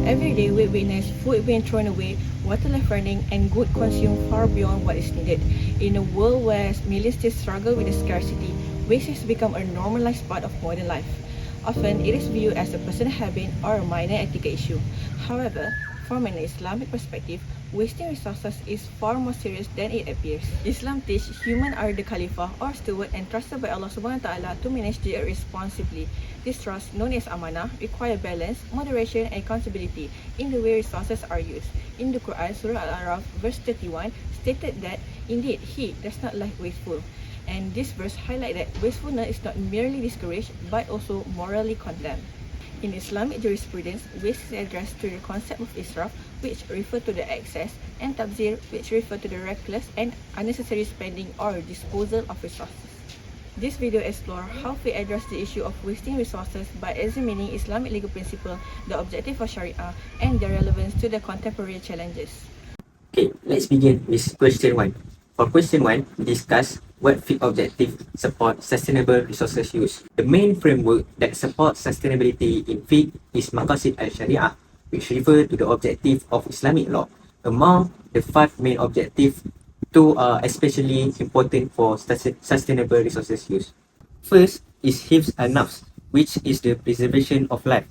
Every day we witness food being thrown away, water left running, and good consumed far beyond what is needed. In a world where millions still struggle with the scarcity, waste has become a normalized part of modern life. Often, it is viewed as a personal habit or a minor ethical issue. However, from an Islamic perspective, wasting resources is far more serious than it appears. Islam teaches humans are the Khalifah or steward entrusted by Allah Subhanahu wa Taala to manage the earth responsibly. This trust, known as amanah, requires balance, moderation, and accountability in the way resources are used. In the Quran, Surah Al-Araf, verse 31, stated that, indeed, He does not like wasteful. And this verse highlights that wastefulness is not merely discouraged, but also morally condemned. In Islamic jurisprudence, waste is addressed through the concept of israf, which refer to the excess, and tabzir, which refer to the reckless and unnecessary spending or disposal of resources. This video explores how we address the issue of wasting resources by examining Islamic legal principles, the objective of Shari'ah, and their relevance to the contemporary challenges. Okay, let's begin with question 1. For question 1, we discuss what Fiqh objective support sustainable resources use. The main framework that supports sustainability in Fiqh is Maqasid al-Shari'ah, which refer to the objective of Islamic law. Among the 5 main objectives, 2 are especially important for sustainable resources use. First is Hifz al-Nafs, which is the preservation of life.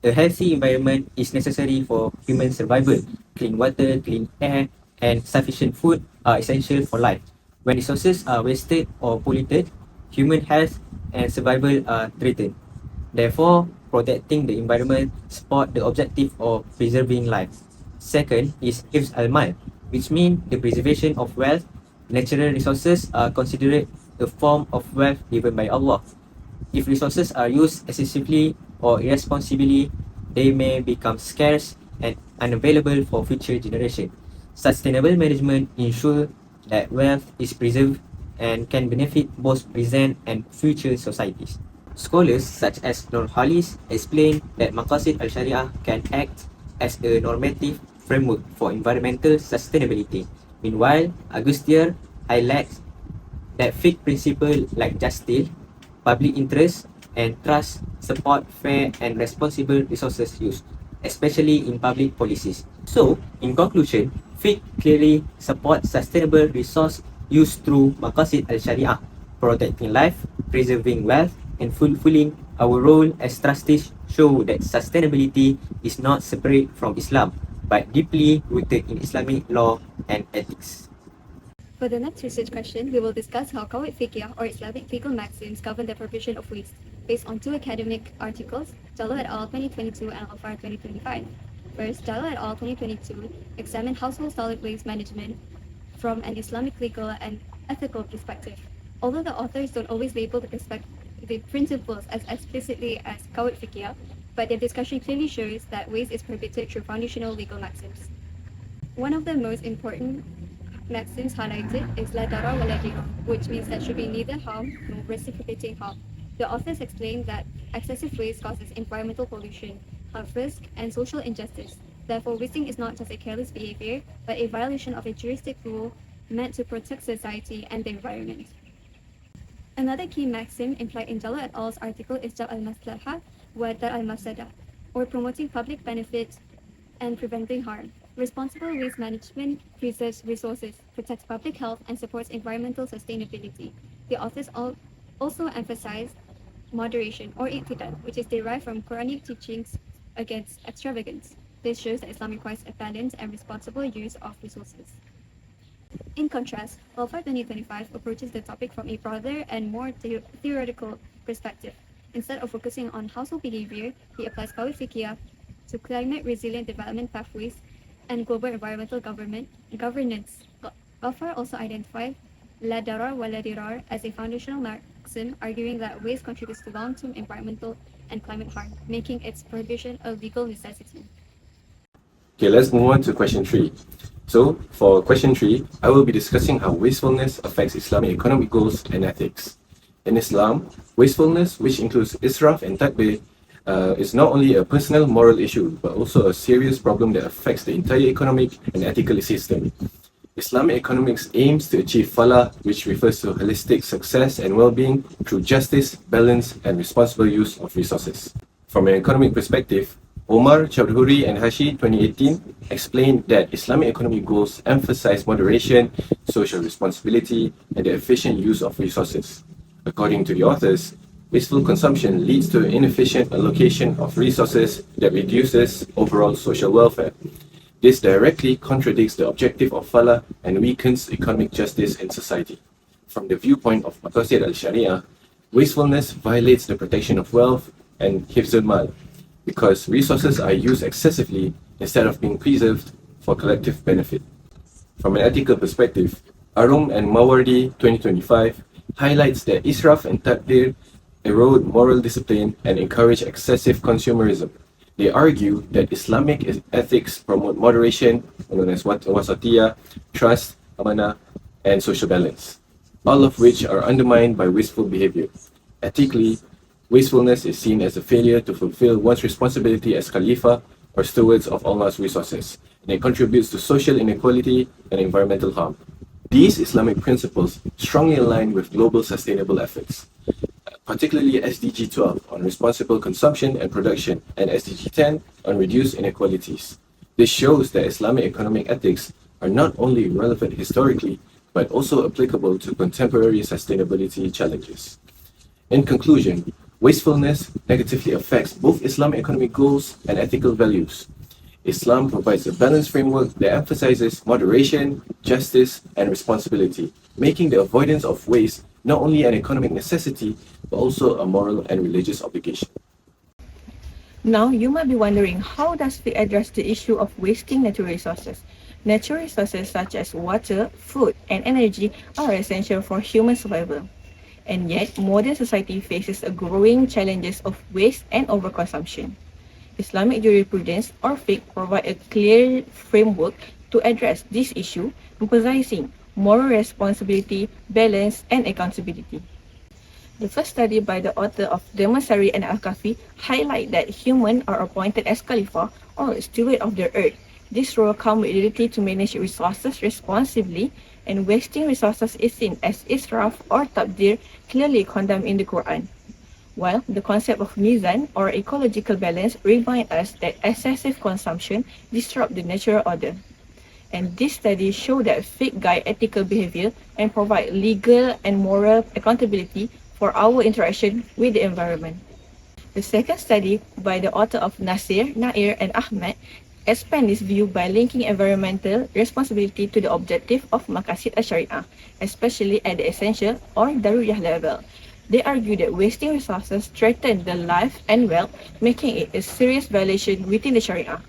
A healthy environment is necessary for human survival. Clean water, clean air, and sufficient food are essential for life. When resources are wasted or polluted, human health and survival are threatened. Therefore, protecting the environment supports the objective of preserving life. Second is Hifz al-Mal, which means the preservation of wealth. Natural resources are considered a form of wealth given by Allah. If resources are used excessively or irresponsibly, they may become scarce and unavailable for future generations. Sustainable management ensures that wealth is preserved and can benefit both present and future societies. Scholars such as Nurhalis explain that Maqasid al-Shari'ah can act as a normative framework for environmental sustainability. Meanwhile, Agustier highlights that Fiqh principles like justice, public interest, and trust support fair and responsible resources use, especially in public policies. So, in conclusion, Fiqh clearly supports sustainable resource use through Maqasid al-Shari'ah, protecting life, preserving wealth, and fulfilling our role as trustees show that sustainability is not separate from Islam, but deeply rooted in Islamic law and ethics. For the next research question, we will discuss how Qawaid Fiqhiyah or Islamic legal maxims govern the provision of waste, based on 2 academic articles, Jalal et al. 2022 and Al-Far 2025. First, Jalal et al. 2022 examined household solid waste management from an Islamic legal and ethical perspective. Although the authors don't always label the principles as explicitly as Qawaid Fiqhiyah, but their discussion clearly shows that waste is prohibited through foundational legal maxims. One of the most important maxims highlighted is La Darar wa La Dirar, which means that should be neither harm nor reciprocating harm. The authors explained that excessive waste causes environmental pollution, health risk, and social injustice. Therefore, wasting is not just a careless behavior, but a violation of a juristic rule meant to protect society and the environment. Another key maxim implied in Jalal et al.'s article is Jal al-Maslaha wa Dar al-Mafsada, or promoting public benefit and preventing harm. Responsible waste management preserves resources, protects public health, and supports environmental sustainability. The authors also emphasized moderation or i'tidal, which is derived from Quranic teachings against extravagance. This shows that Islam requires a balanced and responsible use of resources. In contrast, Al-Far 2025 approaches the topic from a broader and more theoretical perspective. Instead of focusing on household behavior, he applies Qawaid Fiqhiyah to climate-resilient development pathways and global environmental governance. Al-Far also identified La Darar wa La Dirar as a foundational maxim, arguing that waste contributes to long-term environmental and climate harm, making its prohibition a legal necessity. Okay, let's move on to question 3. So, for question 3, I will be discussing how wastefulness affects Islamic economic goals and ethics. In Islam, wastefulness, which includes israf and takbir, is not only a personal moral issue, but also a serious problem that affects the entire economic and ethical system. Islamic economics aims to achieve falah, which refers to holistic success and well-being through justice, balance, and responsible use of resources. From an economic perspective, Omar, Chowdhury and Hashi 2018 explained that Islamic economic goals emphasize moderation, social responsibility, and the efficient use of resources. According to the authors, wasteful consumption leads to inefficient allocation of resources that reduces overall social welfare. This directly contradicts the objective of Falah and weakens economic justice in society. From the viewpoint of Muqassah al-Shari'ah, wastefulness violates the protection of wealth and hifz al-mal, because resources are used excessively instead of being preserved for collective benefit. From an ethical perspective, Arum and Mawardi 2025 highlights that israf and tabdir erode moral discipline and encourage excessive consumerism. They argue that Islamic ethics promote moderation, known as wasatiyah, trust, amanah, and social balance, all of which are undermined by wasteful behavior. Ethically, wastefulness is seen as a failure to fulfill one's responsibility as Khalifa or stewards of Allah's resources, and it contributes to social inequality and environmental harm. These Islamic principles strongly align with global sustainable efforts, particularly SDG 12 on responsible consumption and production and SDG 10 on reduced inequalities. This shows that Islamic economic ethics are not only relevant historically, but also applicable to contemporary sustainability challenges. In conclusion, wastefulness negatively affects both Islamic economic goals and ethical values. Islam provides a balanced framework that emphasizes moderation, justice, and responsibility, making the avoidance of waste not only an economic necessity, but also a moral and religious obligation. Now, you might be wondering, how does Fiqh address the issue of wasting natural resources? Natural resources such as water, food, and energy are essential for human survival. And yet, modern society faces a growing challenges of waste and overconsumption. Islamic jurisprudence or Fiqh provide a clear framework to address this issue, emphasizing moral responsibility, balance, and accountability. The first study by the author of Demasari and Al-Kafi highlight that humans are appointed as Khalifa or steward of the earth. This role comes with the ability to manage resources responsibly, and wasting resources is seen as israf or tabdir, clearly condemned in the Quran. While the concept of mizan or ecological balance reminds us that excessive consumption disrupts the natural order. And this study show that Fiqh guide ethical behavior and provide legal and moral accountability for our interaction with the environment. The second study by the author of Nasir, Nair, and Ahmad expand this view by linking environmental responsibility to the objective of Maqasid al-Shari'ah, especially at the essential or daruriyah level. They argue that wasting resources threatens the life and wealth, making it a serious violation within the Shari'ah.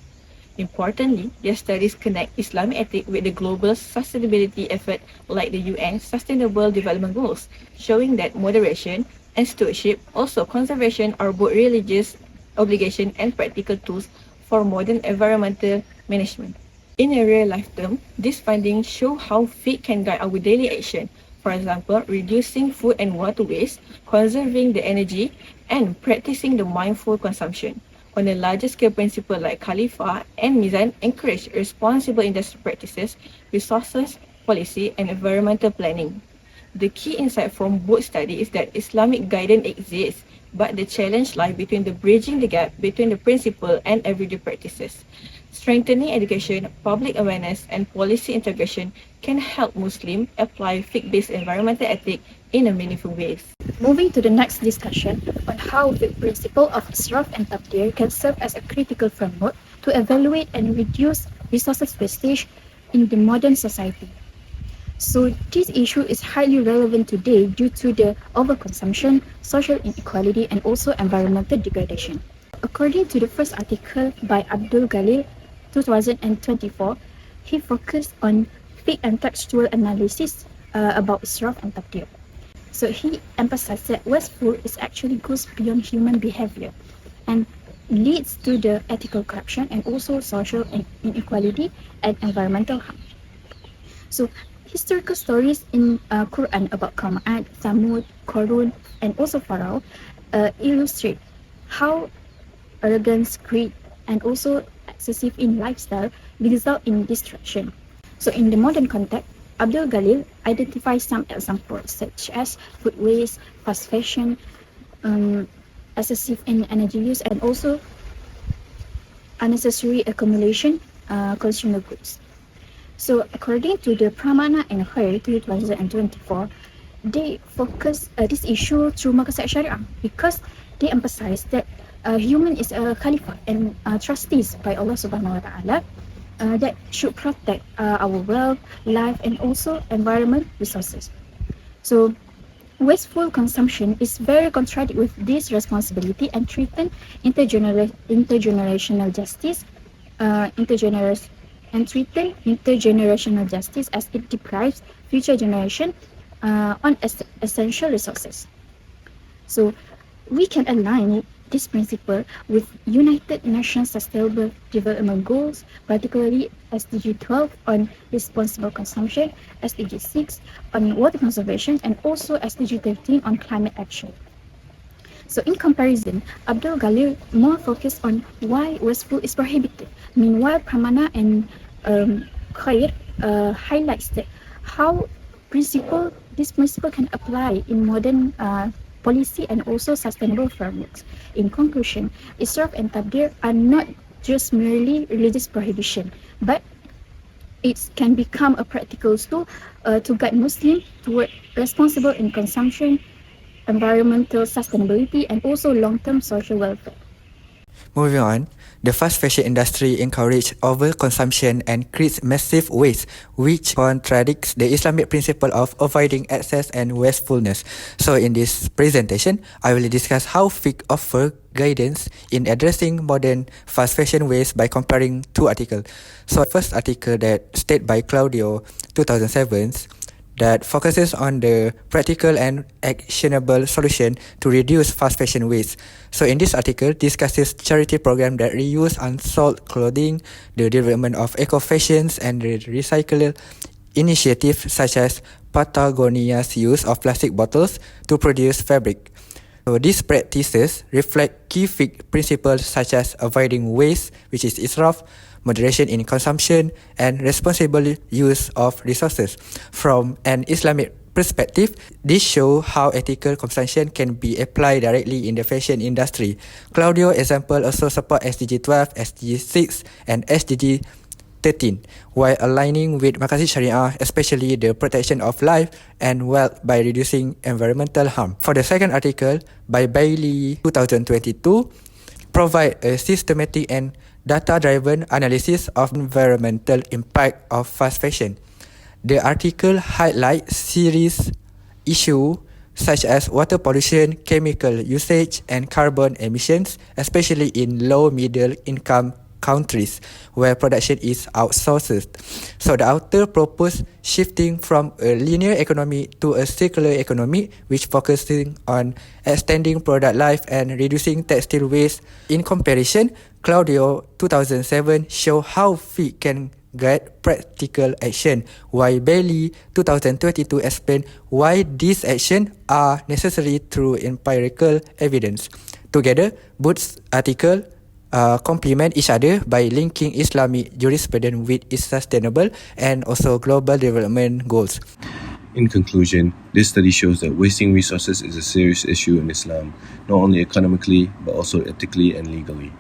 Importantly, their studies connect Islamic ethics with the global sustainability effort like the UN Sustainable Development Goals, showing that moderation and stewardship, also conservation, are both religious obligation and practical tools for modern environmental management. In a real-life term, these findings show how Fiqh can guide our daily action. For example, reducing food and water waste, conserving the energy, and practicing the mindful consumption. On a larger scale, principles like Khalifa and Mizan encourage responsible industrial practices, resources, policy, and environmental planning. The key insight from both studies is that Islamic guidance exists, but the challenge lies between bridging the gap between the principle and everyday practices. Strengthening education, public awareness, and policy integration can help Muslims apply Fiqh-based environmental ethics in a meaningful ways. Moving to the next discussion on how the principle of israf and tabdir can serve as a critical framework to evaluate and reduce resources wastage in the modern society. So this issue is highly relevant today due to the overconsumption, social inequality, and also environmental degradation. According to the first article by Abdul Galil, 2024, he focused on Fiqh and textual analysis about israf and tabdir. So he emphasized that wasteful is actually goes beyond human behavior and leads to the ethical corruption and also social inequality and environmental harm. So historical stories in Quran about Qardh, Thamud, Qardh, and also Pharaoh illustrate how arrogance, greed, and also excessive in lifestyle result in destruction. So in the modern context, Abdul Galil identifies some examples such as food waste, fast fashion, excessive in energy use, and also unnecessary accumulation consumer goods. So according to the Pramana and Khair 2024, they focus this issue through Muqassah Shari'ah because they emphasize that human is a Khalifah and trustees by Allah Subhanahu Wa Taala that should protect our wealth, life, and also environment resources. So wasteful consumption is very contradictory with this responsibility and threaten intergenerational justice, intergenerational justice as it deprives future generation on essential resources. So we can align this principle with United Nations Sustainable Development Goals, particularly SDG 12 on responsible consumption, SDG 6 on water conservation, and also SDG 13 on climate action. So in comparison, Abdul Galir more focused on why wasteful is prohibited. Meanwhile, Pramana and Khair highlights that how this principle can apply in modern policy and also sustainable frameworks. In conclusion, Israf and Tabdir are not just merely religious prohibition, but it can become a practical tool to guide Muslims toward responsible in consumption, environmental sustainability, and also long-term social welfare. Moving on, the fast fashion industry encourages overconsumption and creates massive waste, which contradicts the Islamic principle of avoiding excess and wastefulness. So in this presentation, I will discuss how Fiqh offers guidance in addressing modern fast fashion waste by comparing two articles. So first article that stated by Claudio 2007 that focuses on the practical and actionable solution to reduce fast fashion waste. So in this article, discusses charity program that reuse unsold clothing, the development of eco-fashions, and the recycle initiatives such as Patagonia's use of plastic bottles to produce fabric. So these practices reflect key Fiqh principles such as avoiding waste, which is israf, moderation in consumption, and responsible use of resources. From an Islamic perspective, this shows how ethical consumption can be applied directly in the fashion industry. Claudio example also support SDG 12, SDG 6, and SDG 13, while aligning with Maqasid Shari'ah, especially the protection of life and wealth by reducing environmental harm. For the second article, by Bailey 2022, provide a systematic and data-driven analysis of environmental impact of fast fashion. The article highlights serious issues such as water pollution, chemical usage, and carbon emissions, especially in low-middle income countries where production is outsourced. So the author proposed shifting from a linear economy to a circular economy, which focusing on extending product life and reducing textile waste. In comparison, Claudio 2007 show how Fiqh can guide practical action, while Bailey 2022 explain why these actions are necessary through empirical evidence. Together, both articles complement each other by linking Islamic jurisprudence with its sustainable and also global development goals. In conclusion, this study shows that wasting resources is a serious issue in Islam, not only economically but also ethically and legally.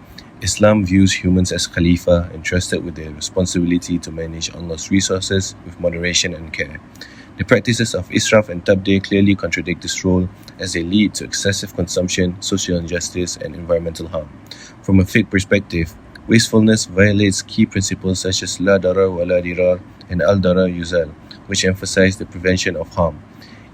Islam views humans as Khalifa entrusted with the responsibility to manage Allah's resources with moderation and care. The practices of Israf and Tabdir clearly contradict this role as they lead to excessive consumption, social injustice, and environmental harm. From a Fiqh perspective, wastefulness violates key principles such as La Darar wa La Dirar and Al Darar Yuzal, which emphasize the prevention of harm.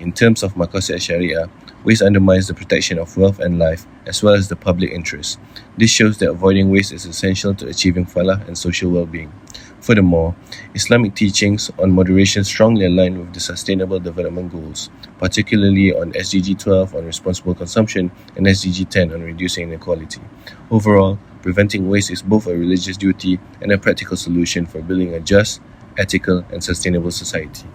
In terms of Maqasid Shari'ah, waste undermines the protection of wealth and life, as well as the public interest. This shows that avoiding waste is essential to achieving falah and social well-being. Furthermore, Islamic teachings on moderation strongly align with the Sustainable Development Goals, particularly on SDG 12 on responsible consumption and SDG 10 on reducing inequality. Overall, preventing waste is both a religious duty and a practical solution for building a just, ethical, and sustainable society.